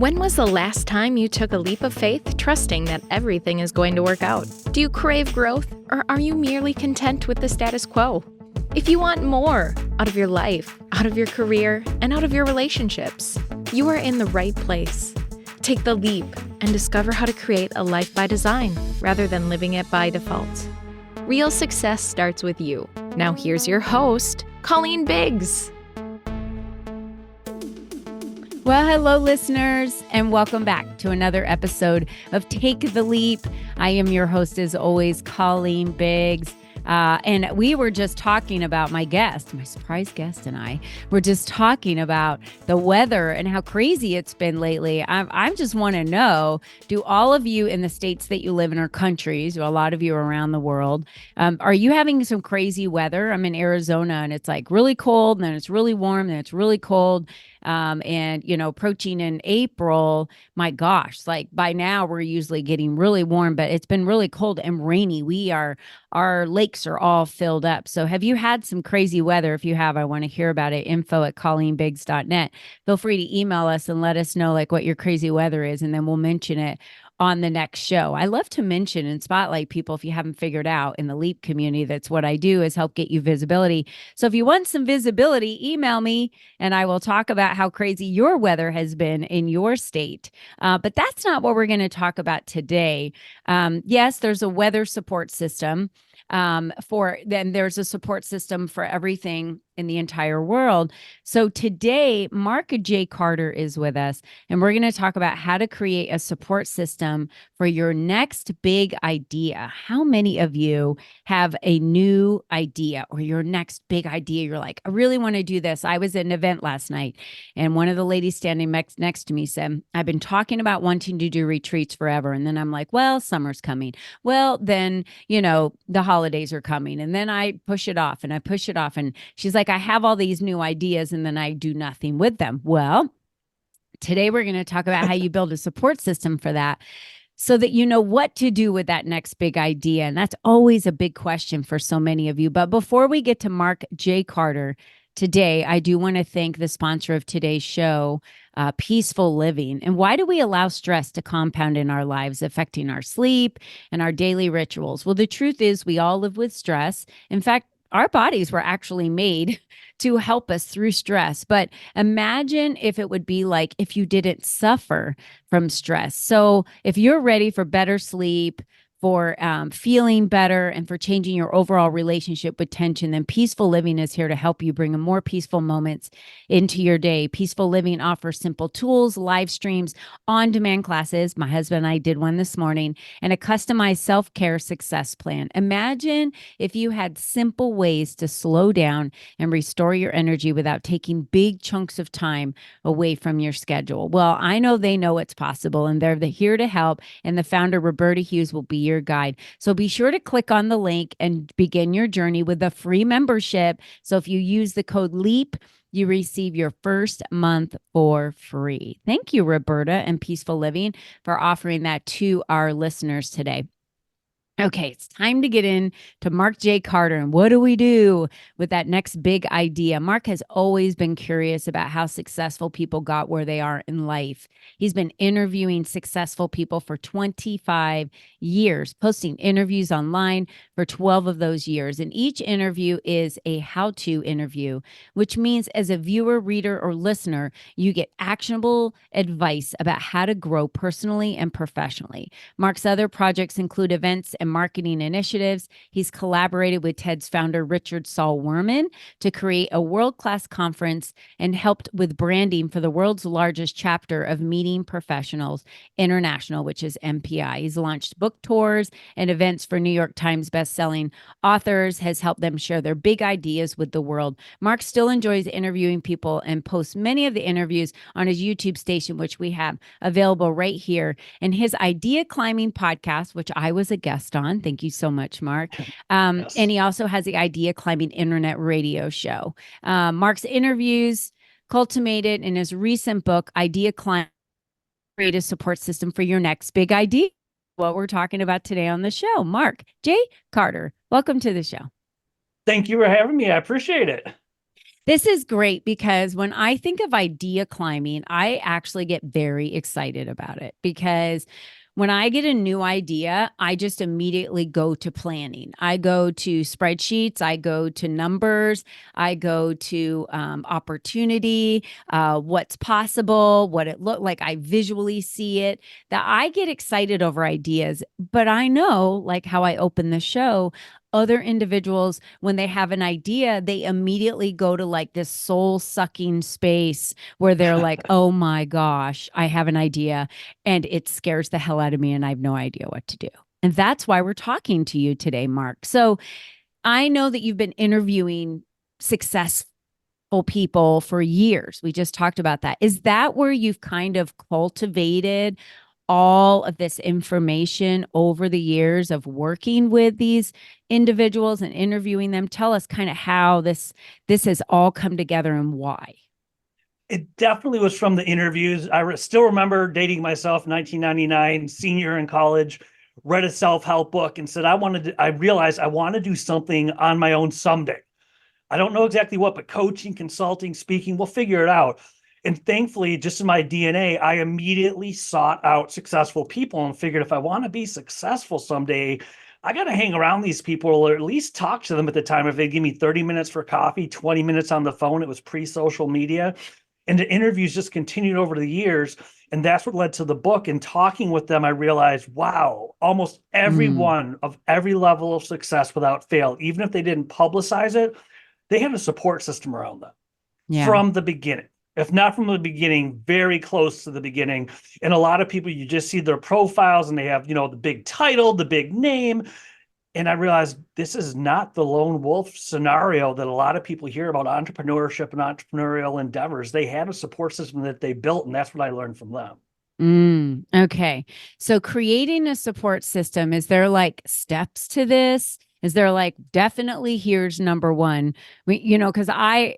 When was the last time you took a leap of faith, trusting that everything is going to work out? Do you crave growth, or are you merely content with the status quo? If you want more out of your life, out of your career, and out of your relationships, you are in the right place. Take the leap and discover how to create a life by design rather than living it by default. Real success starts with you. Now here's your host, Colleen Biggs. Well, hello, listeners, and welcome back to another episode of Take the Leap. I am your host, as always, Colleen Biggs. And we were just talking about my surprise guest and I were just talking about the weather and how crazy it's been lately. I just want to know, do all of you in the states that you live in or countries, a lot of you around the world, are you having some crazy weather? I'm in Arizona and it's like really cold, and then it's really warm, then it's really cold. And, approaching in April, my gosh, like by now we're usually getting really warm, but it's been really cold and rainy. Our lakes are all filled up. So have you had some crazy weather? If you have, I want to hear about it. info@colleenbiggs.net. Feel free to email us and let us know like what your crazy weather is, and then we'll mention it on the next show. I love to mention and spotlight people, if you haven't figured out, in the LEAP community. That's what I do, is help get you visibility. So if you want some visibility, email me and I will talk about how crazy your weather has been in your state. But that's not what we're going to talk about today. Yes, there's a weather support system. Then there's a support system for everything in the entire world. So today, Mark J. Carter is with us, and we're going to talk about how to create a support system for your next big idea. How many of you have a new idea or your next big idea? You're like, I really want to do this. I was at an event last night, and one of the ladies standing next to me said, I've been talking about wanting to do retreats forever. And then I'm like, well, summer's coming. Well, then, the holidays are coming. And then I push it off and I push it off. And she's like, I have all these new ideas and then I do nothing with them. Well, today we're going to talk about how you build a support system for that, so that you know what to do with that next big idea. And that's always a big question for so many of you. But before we get to Mark J. Carter today, I do want to thank the sponsor of today's show, Peaceful Living. And why do we allow stress to compound in our lives, affecting our sleep and our daily rituals? Well, the truth is we all live with stress. In fact, our bodies were actually made to help us through stress. But imagine if it would be like if you didn't suffer from stress. So if you're ready for better sleep, for feeling better, and for changing your overall relationship with tension, then Peaceful Living is here to help you bring more peaceful moments into your day. Peaceful Living offers simple tools, live streams, on-demand classes. My husband and I did one this morning, and a customized self-care success plan. Imagine if you had simple ways to slow down and restore your energy without taking big chunks of time away from your schedule. Well, I know they know it's possible, and they're here to help. And the founder, Roberta Hughes, will be your guide. So be sure to click on the link and begin your journey with a free membership. So if you use the code LEAP, you receive your first month for free. Thank you, Roberta and Peaceful Living, for offering that to our listeners today. Okay, it's time to get into Mark J. Carter. And what do we do with that next big idea? Mark has always been curious about how successful people got where they are in life. He's been interviewing successful people for 25 years, posting interviews online for 12 of those years. And each interview is a how-to interview, which means as a viewer, reader, or listener, you get actionable advice about how to grow personally and professionally. Mark's other projects include events and marketing initiatives. He's collaborated with TED's founder, Richard Saul Wurman, to create a world-class conference and helped with branding for the world's largest chapter of Meeting Professionals International, which is MPI. He's launched book tours and events for New York Times bestselling authors, has helped them share their big ideas with the world. Mark still enjoys interviewing people and posts many of the interviews on his YouTube station, which we have available right here. And his Idea Climbing podcast, which I was a guest on. Thank you so much, Mark. Yes. And he also has the Idea Climbing internet radio show. Mark's interviews culminated in his recent book, Idea Climbing, Create a Support System for Your Next Big Idea. What we're talking about today on the show. Mark J. Carter, welcome to the show. Thank you for having me. I appreciate it. This is great because when I think of idea climbing, I actually get very excited about it because when I get a new idea, I just immediately go to planning. I go to spreadsheets, I go to numbers, I go to opportunity, what's possible, what it looked like. I visually see it. That I get excited over ideas, but I know, like how I open the show, other individuals, when they have an idea, they immediately go to like this soul sucking space where they're like, oh my gosh, I have an idea and it scares the hell out of me and I have no idea what to do. And that's why we're talking to you today, Mark. So I know that you've been interviewing successful people for years. We just talked about that. Is that where you've kind of cultivated all of this information over the years of working with these individuals and interviewing them? Tell us kind of how this has all come together and why. It definitely was from the interviews. Still remember dating myself, 1999, senior in college, read a self-help book and said, I realized I want to do something on my own someday. I don't know exactly what, but coaching, consulting, speaking, we'll figure it out. And thankfully, just in my DNA, I immediately sought out successful people and figured if I want to be successful someday, I got to hang around these people or at least talk to them at the time. If they give me 30 minutes for coffee, 20 minutes on the phone, it was pre-social media. And the interviews just continued over the years. And that's what led to the book. And talking with them, I realized, wow, almost everyone of every level of success without fail, even if they didn't publicize it, they had a support system around them from the beginning. If not from the beginning, very close to the beginning. And a lot of people, you just see their profiles and they have, the big title, the big name. And I realized this is not the lone wolf scenario that a lot of people hear about entrepreneurship and entrepreneurial endeavors. They had a support system that they built, and that's what I learned from them. Okay. So creating a support system, is there like steps to this? Is there like, definitely here's number one? Because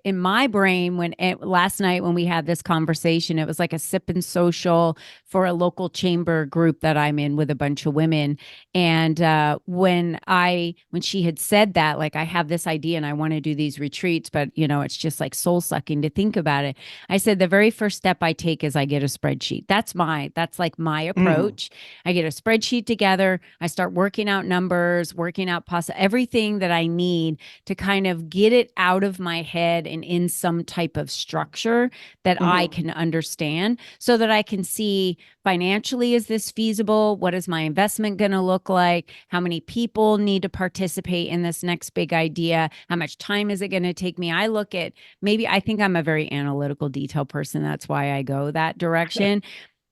in my brain, last night when we had this conversation, it was like a sip and social for a local chamber group that I'm in with a bunch of women. And when she had said that, like, I have this idea and I want to do these retreats, but it's just like soul sucking to think about it. I said, the very first step I take is I get a spreadsheet. That's like my approach. I get a spreadsheet together. I start working out numbers, working out everything that I need to kind of get it out of my head and in some type of structure that I can understand so that I can see financially, is this feasible? What is my investment going to look like? How many people need to participate in this next big idea? How much time is it going to take me? I look at, maybe I think I'm a very analytical detail person. That's why I go that direction.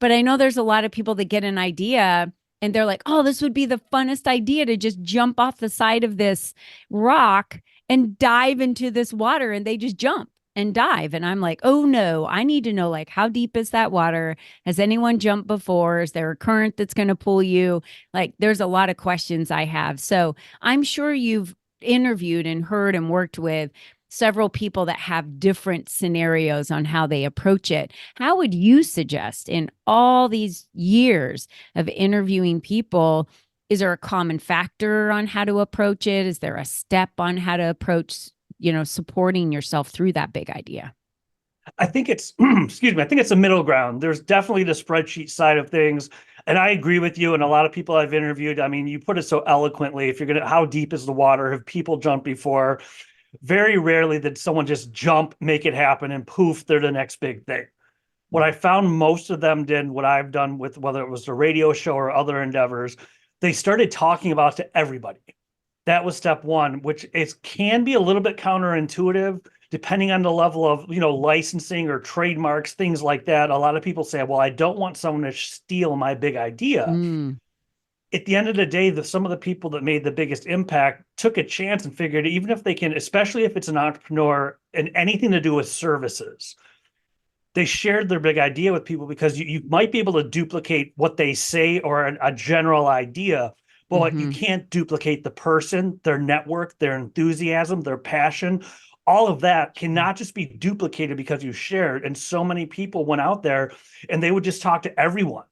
But I know there's a lot of people that get an idea and they're like, oh, this would be the funnest idea to just jump off the side of this rock and dive into this water. And they just jump and dive. And I'm like, oh no, I need to know, like, how deep is that water? Has anyone jumped before? Is there a current that's going to pull you? Like, there's a lot of questions I have. So I'm sure you've interviewed and heard and worked with several people that have different scenarios on how they approach it. How would you suggest, in all these years of interviewing people, is there a common factor on how to approach it? Is there a step on how to approach, supporting yourself through that big idea? I think it's, excuse me, I think it's a middle ground. There's definitely the spreadsheet side of things. And I agree with you. And a lot of people I've interviewed, I mean, you put it so eloquently. If you're going to, how deep is the water? Have people jumped before? Very rarely did someone just jump, make it happen, and poof, they're the next big thing. What I found most of them did, what I've done with whether it was the radio show or other endeavors, they started talking about it to everybody. That was step one, which can be a little bit counterintuitive depending on the level of, licensing or trademarks, things like that. A lot of people say, well, I don't want someone to steal my big idea. At the end of the day, some of the people that made the biggest impact took a chance and figured, even if they can, especially if it's an entrepreneur and anything to do with services, they shared their big idea with people because you might be able to duplicate what they say or a general idea, but you can't duplicate the person, their network, their enthusiasm, their passion. All of that cannot just be duplicated because you shared. And so many people went out there and they would just talk to everyone.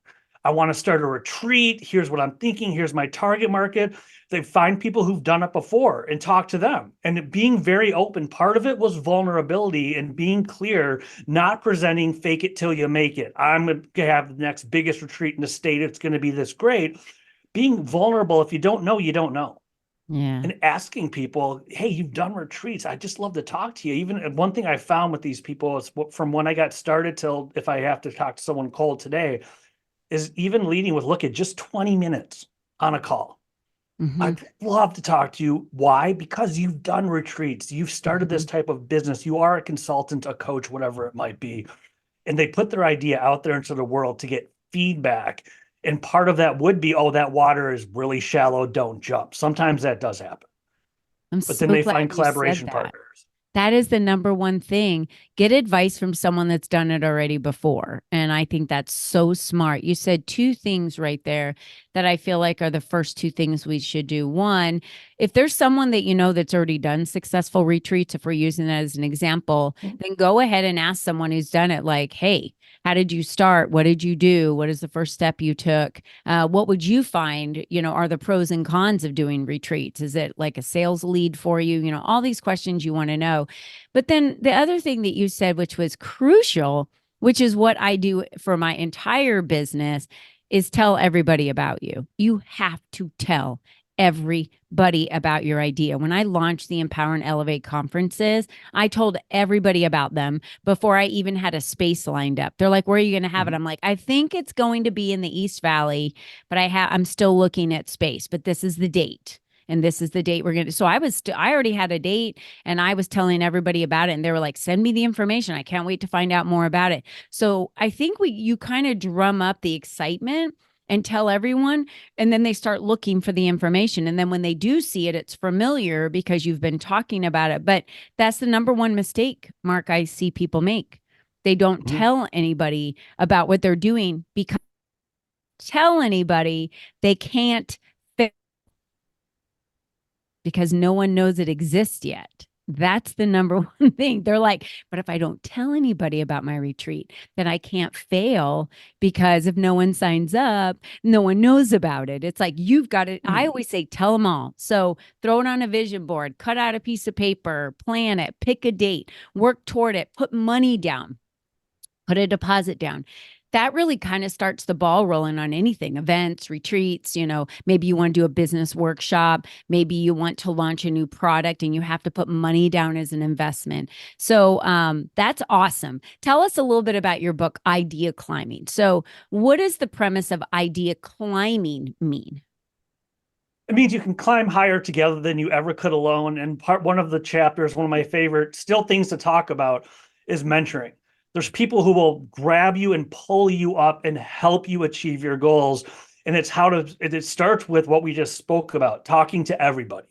I want to start a retreat. Here's what I'm thinking. Here's my target market. They find people who've done it before and talk to them. And being very open, part of it was vulnerability and being clear, not presenting fake it till you make it. I'm going to have the next biggest retreat in the state. It's going to be this great. Being vulnerable, if you don't know, you don't know. Yeah. And asking people, hey, you've done retreats. I just love to talk to you. Even one thing I found with these people is from when I got started till if I have to talk to someone cold today, is even leading with, look at just 20 minutes on a call. Mm-hmm. I'd love to talk to you. Why? Because you've done retreats. You've started this type of business. You are a consultant, a coach, whatever it might be. And they put their idea out there into the world to get feedback. And part of that would be, oh, that water is really shallow. Don't jump. Sometimes that does happen. I'm But so then they glad find you collaboration said that. partners. That is the number one thing. Get advice from someone that's done it already before. And I think that's so smart. You said two things right there that I feel like are the first two things we should do. One, if there's someone that you know that's already done successful retreats, if we're using that as an example, then go ahead and ask someone who's done it, like, hey, how did you start? What did you do? What is the first step you took? What would you find, are the pros and cons of doing retreats? Is it like a sales lead for you? All these questions you want to know. But then the other thing that you said, which was crucial, which is what I do for my entire business, is tell everybody about you. You have to tell everybody about your idea. When I launched the Empower and Elevate conferences, I told everybody about them before I even had a space lined up. They're like, where are you going to have it? I'm like, I think it's going to be in the East Valley, but I'm still looking at space, but this is the date. And this is the date we're going to. So I already had a date and I was telling everybody about it. And they were like, send me the information. I can't wait to find out more about it. So I think you kind of drum up the excitement and tell everyone, and then they start looking for the information. And then when they do see it, it's familiar because you've been talking about it. But that's the number one mistake, Mark, I see people make. They don't tell anybody about what they're doing because tell anybody they can't fit because no one knows it exists yet. That's the number one thing. They're like, but if I don't tell anybody about my retreat, then I can't fail because if no one signs up, no one knows about it. It's like, you've got it. I always say, tell them all. So throw it on a vision board, cut out a piece of paper, plan it, pick a date, work toward it, put money down, put a deposit down. That really kind of starts the ball rolling on anything, events, retreats. Maybe you want to do a business workshop. Maybe you want to launch a new product and you have to put money down as an investment. So that's awesome. Tell us a little bit about your book, Idea Climbing. So what does the premise of idea climbing mean? It means you can climb higher together than you ever could alone. And one of the chapters, one of my favorite still things to talk about, is mentoring. There's people who will grab you and pull you up and help you achieve your goals. And it starts with what we just spoke about, talking to everybody.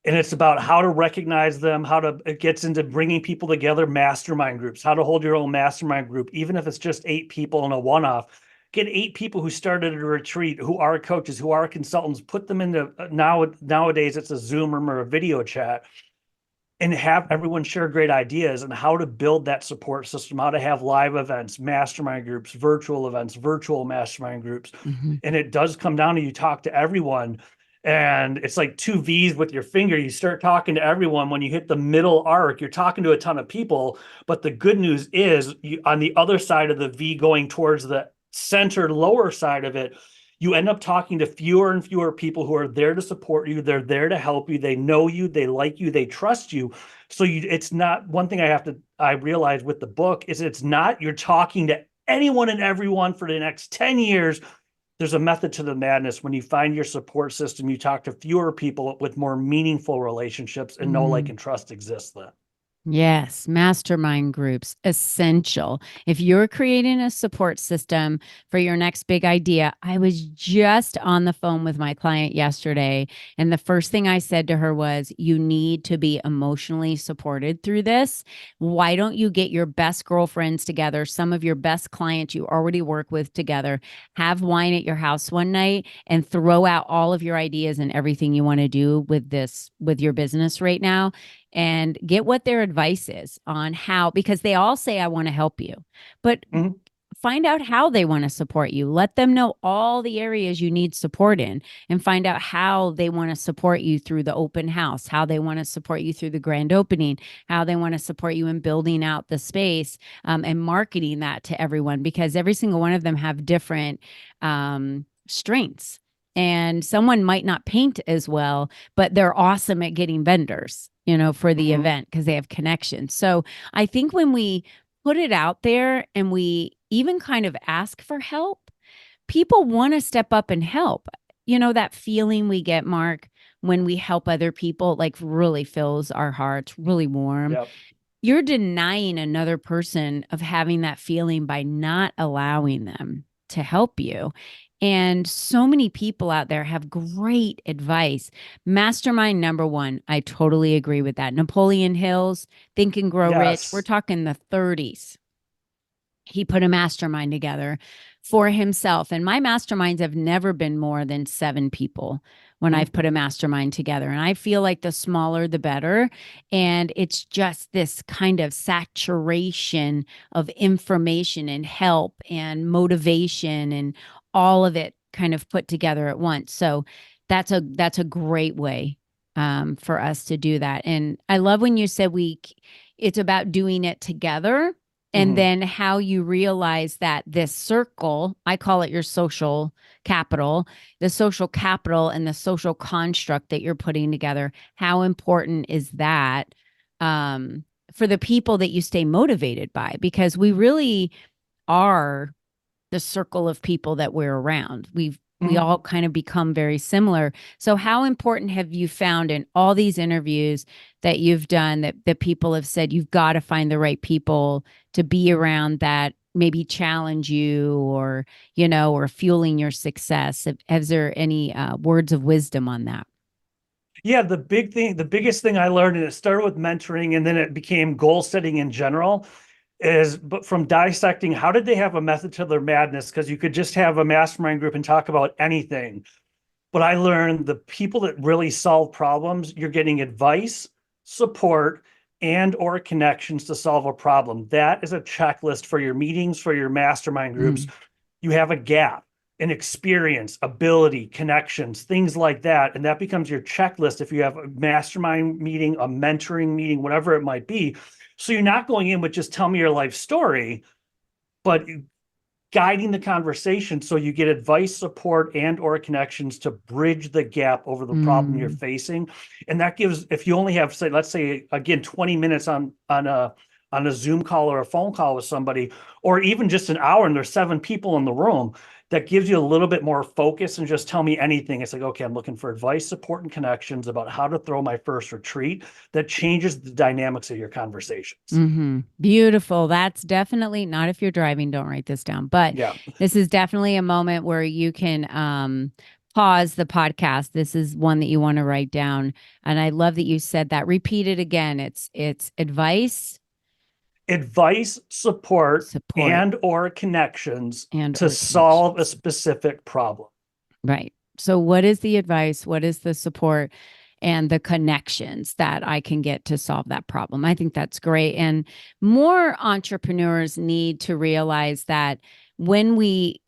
And it's about how to recognize them, it gets into bringing people together, mastermind groups, how to hold your own mastermind group, even if it's just 8 people in a one-off. Get 8 people who started a retreat, who are coaches, who are consultants, put them into nowadays it's a Zoom room or a video chat, and have everyone share great ideas and how to build that support system, how to have live events, mastermind groups, virtual events, virtual mastermind groups. And it does come down to you talk to everyone. And it's like 2 V's with your finger. You start talking to everyone. When you hit the middle arc, you're talking to a ton of people. But the good news is on the other side of the V going towards the center lower side of it, you end up talking to fewer and fewer people who are there to support you. They're there to help you. They know you, they like you, they trust you. So it's not one thing I realized with the book is it's not you're talking to anyone and everyone for the next 10 years. There's a method to the madness. When you find your support system, you talk to fewer people with more meaningful relationships and know, like, and trust exists then. Yes, mastermind groups, essential. If you're creating a support system for your next big idea, I was just on the phone with my client yesterday, and the first thing I said to her was, you need to be emotionally supported through this. Why don't you get your best girlfriends together, some of your best clients you already work with together, have wine at your house one night and throw out all of your ideas and everything you want to do with your business right now, and get what their advice is on how, because they all say, I want to help you. But find out how they want to support you. Let them know all the areas you need support in, and find out how they want to support you through the open house, how they want to support you through the grand opening, how they want to support you in building out the space, and marketing that to everyone, because every single one of them have different strengths. And someone might not paint as well, but they're awesome at getting vendors, for the event, because they have connections. So I think when we put it out there and we even kind of ask for help, people want to step up and help. That feeling we get, Mark, when we help other people, like, really fills our hearts, really warm. Yep. You're denying another person of having that feeling by not allowing them to help you. And so many people out there have great advice. Mastermind number one, I totally agree with that. Napoleon Hill's Think and Grow Rich. We're talking the 30s. He put a mastermind together for himself. And my masterminds have never been more than 7 people when I've put a mastermind together. And I feel like the smaller, the better. And it's just this kind of saturation of information and help and motivation and all of it kind of put together at once. So that's a great way for us to do that. And I love when you said it's about doing it together. And then how you realize that this circle, I call it your social capital, the social capital and the social construct that you're putting together, how important is that for the people that you stay motivated by? Because we really are the circle of people that we're around. We all kind of become very similar. So how important have you found in all these interviews that you've done that people have said you've got to find the right people to be around that maybe challenge you or fueling your success? Has there any words of wisdom on that? Yeah, the biggest thing I learned, and it started with mentoring and then it became goal setting in general, but from dissecting, how did they have a method to their madness? Because you could just have a mastermind group and talk about anything. But I learned the people that really solve problems, you're getting advice, support, and or connections to solve a problem. That is a checklist for your meetings, for your mastermind groups. You have a gap in experience, ability, connections, things like that. And that becomes your checklist if you have a mastermind meeting, a mentoring meeting, whatever it might be. So you're not going in with just tell me your life story, but guiding the conversation so you get advice, support, and or connections to bridge the gap over the problem you're facing. And that gives, if you only have, say, let's say, again, 20 minutes on a Zoom call or a phone call with somebody, or even just an hour and there's 7 people in the room, that gives you a little bit more focus and just tell me anything. It's like, okay, I'm looking for advice, support, and connections about how to throw my first retreat. That changes the dynamics of your conversations. Beautiful. That's definitely, not if you're driving, don't write this down, but this is definitely a moment where you can pause the podcast. This is one that you want to write down. And I love that you said that. Repeat it again. It's advice, support, and or connections to solve a specific problem. Right. So what is the advice? What is the support and the connections that I can get to solve that problem? I think that's great. And more entrepreneurs need to realize that when we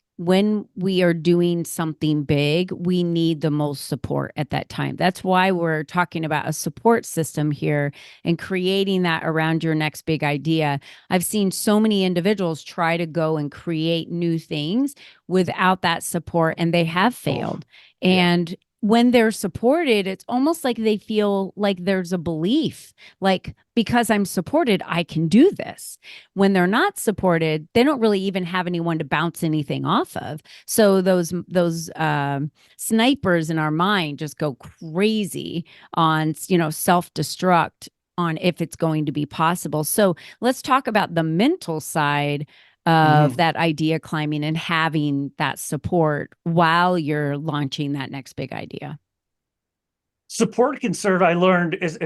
are doing something big, we need the most support at that time. That's why we're talking about a support system here and creating that around your next big idea. I've seen so many individuals try to go and create new things without that support, and they have failed. And when they're supported, it's almost like they feel like there's a belief, like, because I'm supported, I can do this. When they're not supported, they don't really even have anyone to bounce anything off of. So those snipers in our mind just go crazy on, self-destruct on if it's going to be possible. So let's talk about the mental side of that idea climbing and having that support while you're launching that next big idea. Support can serve, I learned, is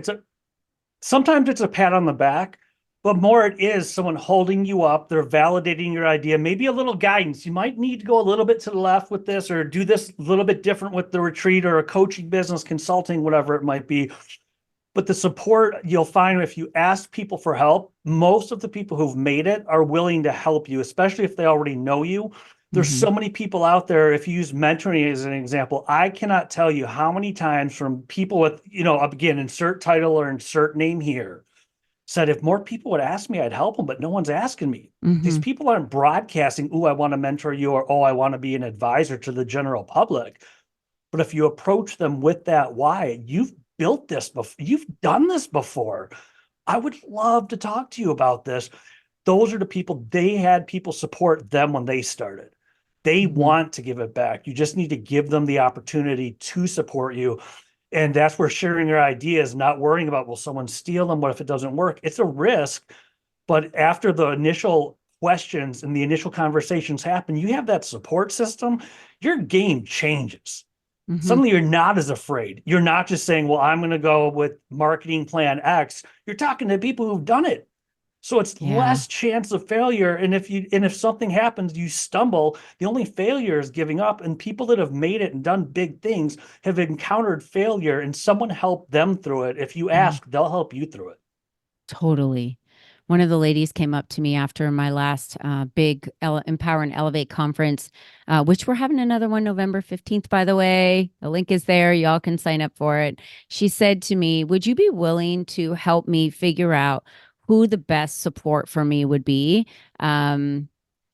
sometimes it's a pat on the back, but more it is someone holding you up. They're validating your idea, maybe a little guidance. You might need to go a little bit to the left with this, or do this a little bit different with the retreat, or a coaching business, consulting, whatever it might be. But the support you'll find if you ask people for help, most of the people who've made it are willing to help you, especially if they already know you. There's so many people out there. If you use mentoring as an example, I cannot tell you how many times from people with, again, insert title or insert name here, said if more people would ask me, I'd help them, but no one's asking me. These people aren't broadcasting, "Oh, I want to mentor you," or, "Oh, I want to be an advisor," to the general public. But if you approach them with that why, you've built this before, you've done this before. I would love to talk to you about this. Those are the people, they had people support them when they started. They want to give it back. You just need to give them the opportunity to support you. And that's where sharing your ideas, not worrying about, will someone steal them? What if it doesn't work? It's a risk. But after the initial questions and the initial conversations happen, you have that support system, your game changes. Suddenly you're not as afraid. You're not just saying, well, I'm going to go with marketing plan X. You're talking to people who've done it. So it's less chance of failure. And if something happens, you stumble, the only failure is giving up. And people that have made it and done big things have encountered failure, and someone helped them through it. If you ask, they'll help you through it. Totally. One of the ladies came up to me after my last big Empower and Elevate conference, which we're having another one November 15th, by the way. The link is there. Y'all can sign up for it. She said to me, would you be willing to help me figure out who the best support for me would be?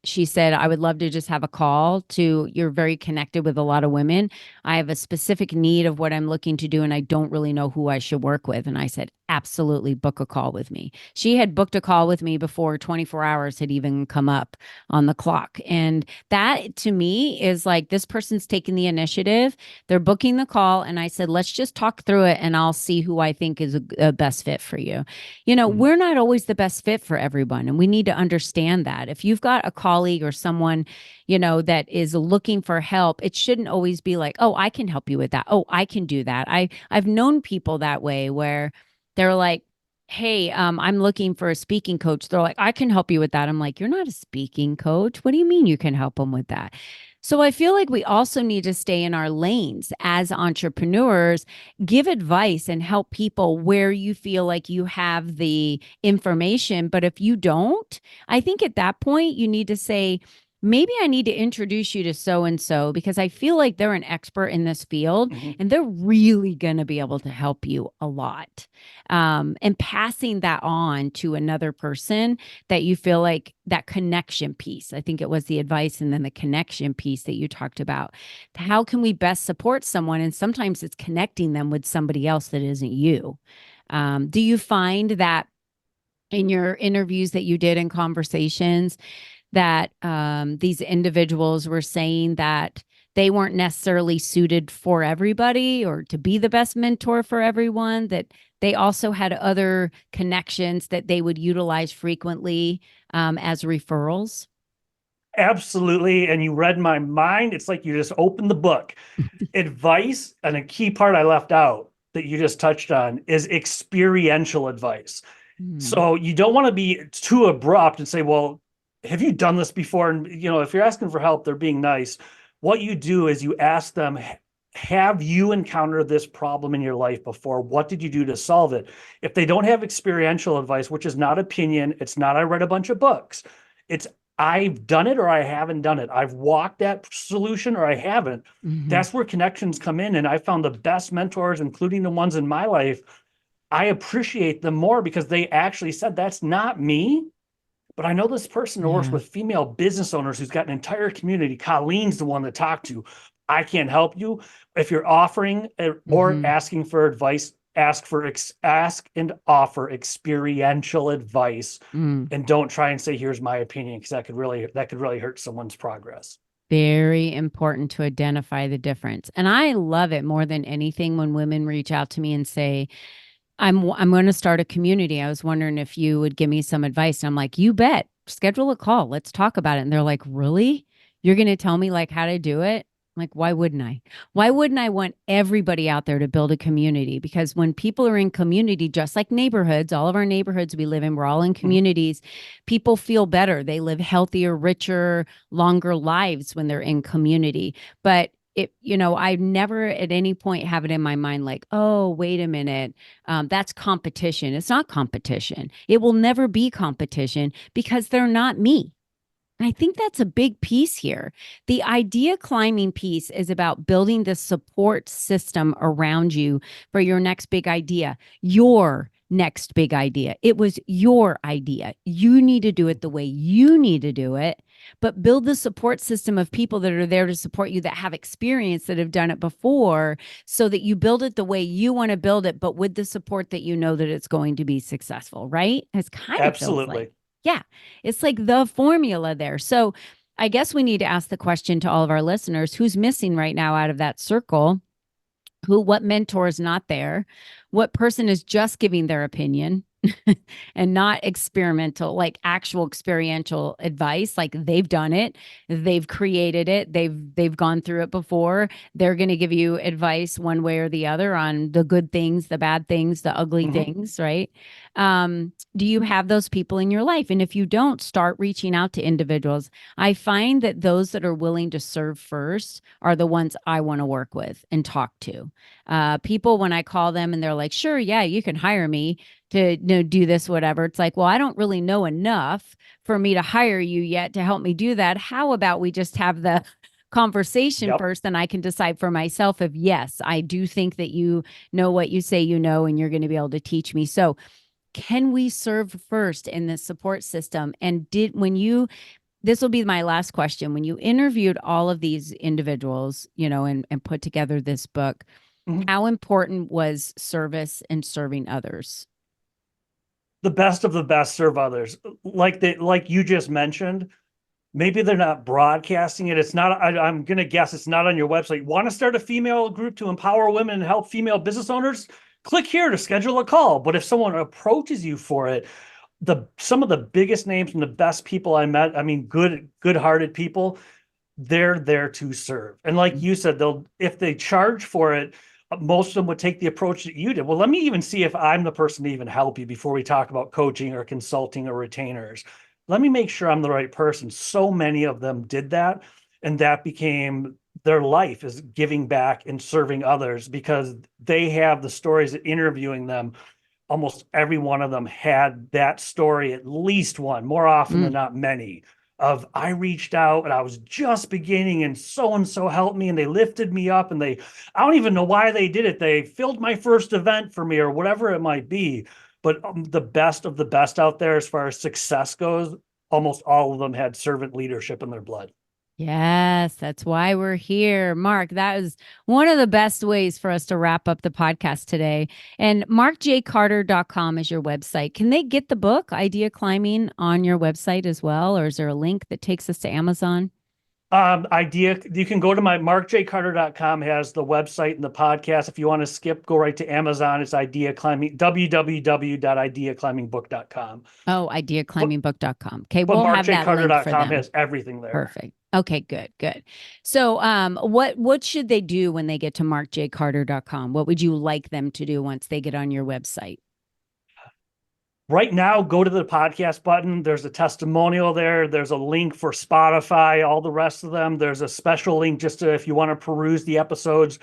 She said, I would love to just have a call you're very connected with a lot of women. I have a specific need of what I'm looking to do, and I don't really know who I should work with. And I said, absolutely, book a call with me. She had booked a call with me before 24 hours had even come up on the clock. And that to me is like, this person's taking the initiative. They're booking the call. And I said, let's just talk through it and I'll see who I think is a best fit for you. We're not always the best fit for everyone. And we need to understand that. If you've got a colleague or someone, that is looking for help, it shouldn't always be like, oh, I can help you with that. Oh, I can do that. I've known people that way where they're like, hey, I'm looking for a speaking coach. They're like, I can help you with that. I'm like, you're not a speaking coach. What do you mean you can help them with that? So I feel like we also need to stay in our lanes as entrepreneurs, give advice and help people where you feel like you have the information. But if you don't, I think at that point you need to say, maybe I need to introduce you to so-and-so because I feel like they're an expert in this field and they're really going to be able to help you a lot. And passing that on to another person that you feel like that connection piece, I think it was the advice and then the connection piece that you talked about. How can we best support someone? And sometimes it's connecting them with somebody else that isn't you. Do you find that in your interviews that you did in conversations that these individuals were saying that they weren't necessarily suited for everybody or to be the best mentor for everyone, that they also had other connections that they would utilize frequently as referrals? Absolutely. And you read my mind. It's like you just opened the book. Advice, and a key part I left out that you just touched on, is experiential advice. So you don't want to be too abrupt and say, well, have you done this before? And, if you're asking for help, they're being nice. What you do is you ask them, have you encountered this problem in your life before? What did you do to solve it? If they don't have experiential advice, which is not opinion, it's not, I read a bunch of books. It's, I've done it or I haven't done it. I've walked that solution or I haven't. That's where connections come in. And I found the best mentors, including the ones in my life, I appreciate them more because they actually said, that's not me. But I know this person who works with female business owners who's got an entire community. Colleen's the one to talk to. I can't help you. If you're offering or asking for advice, ask and offer experiential advice, and don't try and say, here's my opinion, because that could really hurt someone's progress. Very important to identify the difference. And I love it more than anything when women reach out to me and say, I'm going to start a community. I was wondering if you would give me some advice. And I'm like, you bet. Schedule a call. Let's talk about it. And they're like, really? You're going to tell me like how to do it? I'm like, why wouldn't I? Why wouldn't I want everybody out there to build a community? Because when people are in community, just like neighborhoods, all of our neighborhoods we live in, we're all in communities. People feel better. They live healthier, richer, longer lives when they're in community. But I never at any point have it in my mind like, oh, wait a minute, that's competition. It's not competition. It will never be competition because they're not me. And I think that's a big piece here. The idea climbing piece is about building the support system around you for your next big idea, your next big idea. It was your idea. You need to do it the way you need to do it, but build the support system of people that are there to support you that have experience, that have done it before, so that you build it the way you want to build it, but with the support that you know that it's going to be successful, right? It's kind of feels Absolutely. like. Yeah, it's like the formula there. So I guess we need to ask the question to all of our listeners, who's missing right now out of that circle? What mentor is not there? What person is just giving their opinion and not experimental, like actual experiential advice? Like they've done it, they've created it, they've gone through it before. They're going to give you advice one way or the other on the good things, the bad things, the ugly things, right? Do you have those people in your life? And if you don't, start reaching out to individuals. I find that those that are willing to serve first are the ones I want to work with and talk to. People, when I call them and they're like, sure, yeah, you can hire me to do this, whatever. It's like, well, I don't really know enough for me to hire you yet to help me do that. How about we just have the conversation first, and I can decide for myself if, yes, I do think that you know what you say you know, and you're going to be able to teach me. So can we serve first in this support system? And this will be my last question. When you interviewed all of these individuals, and put together this book, how important was service and serving others? The best of the best serve others. Like you just mentioned, maybe they're not broadcasting it. It's not, I'm going to guess it's not on your website. Want to start a female group to empower women and help female business owners? Click here to schedule a call. But if someone approaches you for it, some of the biggest names and the best people I met, I mean, good-hearted people, they're there to serve. And like you said, if they charge for it, most of them would take the approach that you did. Well, let me even see if I'm the person to even help you before we talk about coaching or consulting or retainers. Let me make sure I'm the right person. So many of them did that, and that became their life, is giving back and serving others, because they have the stories of interviewing them. Almost every one of them had that story, at least one, more often than not many, of I reached out and I was just beginning and so helped me and they lifted me up, and I don't even know why they did it. They filled my first event for me or whatever it might be. But the best of the best out there, as far as success goes, almost all of them had servant leadership in their blood. Yes, that's why we're here. Mark, that is one of the best ways for us to wrap up the podcast today. And markjcarter.com is your website. Can they get the book, Idea Climbing, on your website as well? Or is there a link that takes us to Amazon? You can go to my markjcarter.com, has the website and the podcast. If you want to skip, go right to Amazon. It's Idea Climbing, www.ideaclimbingbook.com. Oh, ideaclimbingbook.com. Okay, But we'll have that link for markjcarter.com them. has everything there. Perfect. Okay, good. So what should they do when they get to markjcarter.com? What would you like them to do once they get on your website? Right now, go to the podcast button. There's a testimonial there. There's a link for Spotify, all the rest of them. There's a special link just if you want to peruse the episodes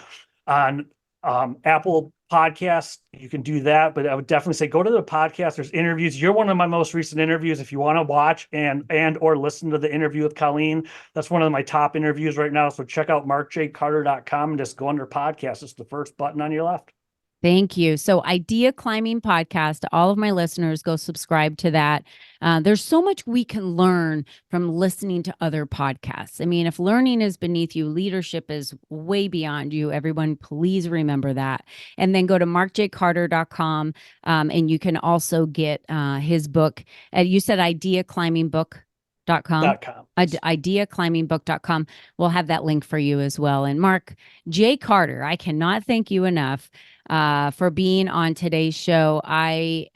on Apple Podcasts, you can do that. But I would definitely say go to the podcast. There's interviews. You're one of my most recent interviews. If you want to watch and or listen to the interview with Colleen, that's one of my top interviews right now. So check out markjcarter.com and just go under podcast. It's the first button on your left. Thank you. So Idea Climbing Podcast, all of my listeners, go subscribe to that. There's so much we can learn from listening to other podcasts. I mean, if learning is beneath you, leadership is way beyond you. Everyone, please remember that. And then go to markjcarter.com, and you can also get his book. You said ideaclimbingbook.com. Ideaclimbingbook.com. We'll have that link for you as well. And Mark J. Carter, I cannot thank you enough for being on today's show. I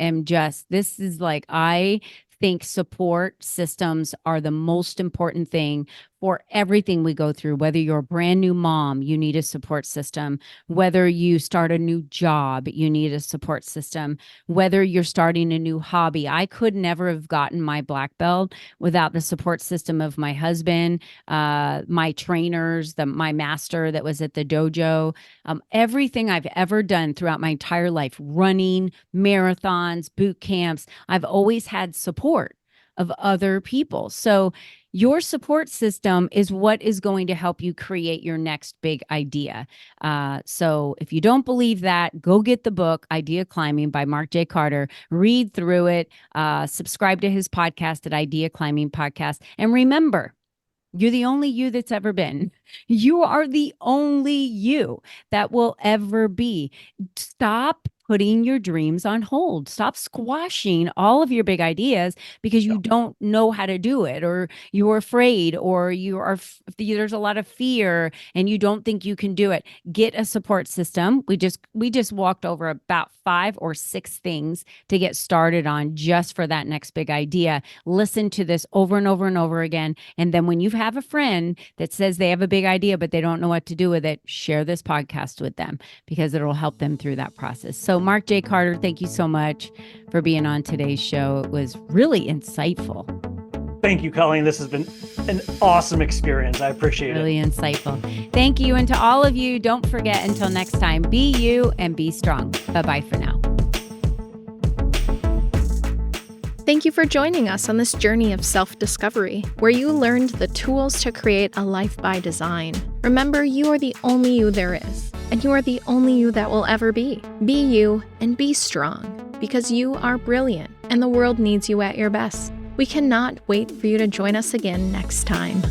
think support systems are the most important thing for everything we go through. Whether you're a brand new mom, you need a support system. Whether you start a new job, you need a support system. Whether you're starting a new hobby. I could never have gotten my black belt without the support system of my husband, my trainers, my master that was at the dojo. Everything I've ever done throughout my entire life, running, marathons, boot camps, I've always had support of other people. So your support system is what is going to help you create your next big idea. So if you don't believe that, go get the book, Idea Climbing by Mark J. Carter, read through it, subscribe to his podcast at Idea Climbing Podcast. And remember, you're the only you that's ever been. You are the only you that will ever be. Stop putting your dreams on hold. Stop squashing all of your big ideas because you don't know how to do it, or you're afraid, or there's a lot of fear and you don't think you can do it. Get a support system. We just walked over about 5 or 6 things to get started on just for that next big idea. Listen to this over and over and over again. And then when you have a friend that says they have a big idea, but they don't know what to do with it, share this podcast with them because it'll help them through that process. So Mark J. Carter, thank you so much for being on today's show. It was really insightful. Thank you, Colleen. This has been an awesome experience. I appreciate it. Really insightful. Thank you. And to all of you, don't forget, until next time, be you and be strong. Bye-bye for now. Thank you for joining us on this journey of self-discovery, where you learned the tools to create a life by design. Remember, you are the only you there is, and you are the only you that will ever be. Be you and be strong, because you are brilliant, and the world needs you at your best. We cannot wait for you to join us again next time.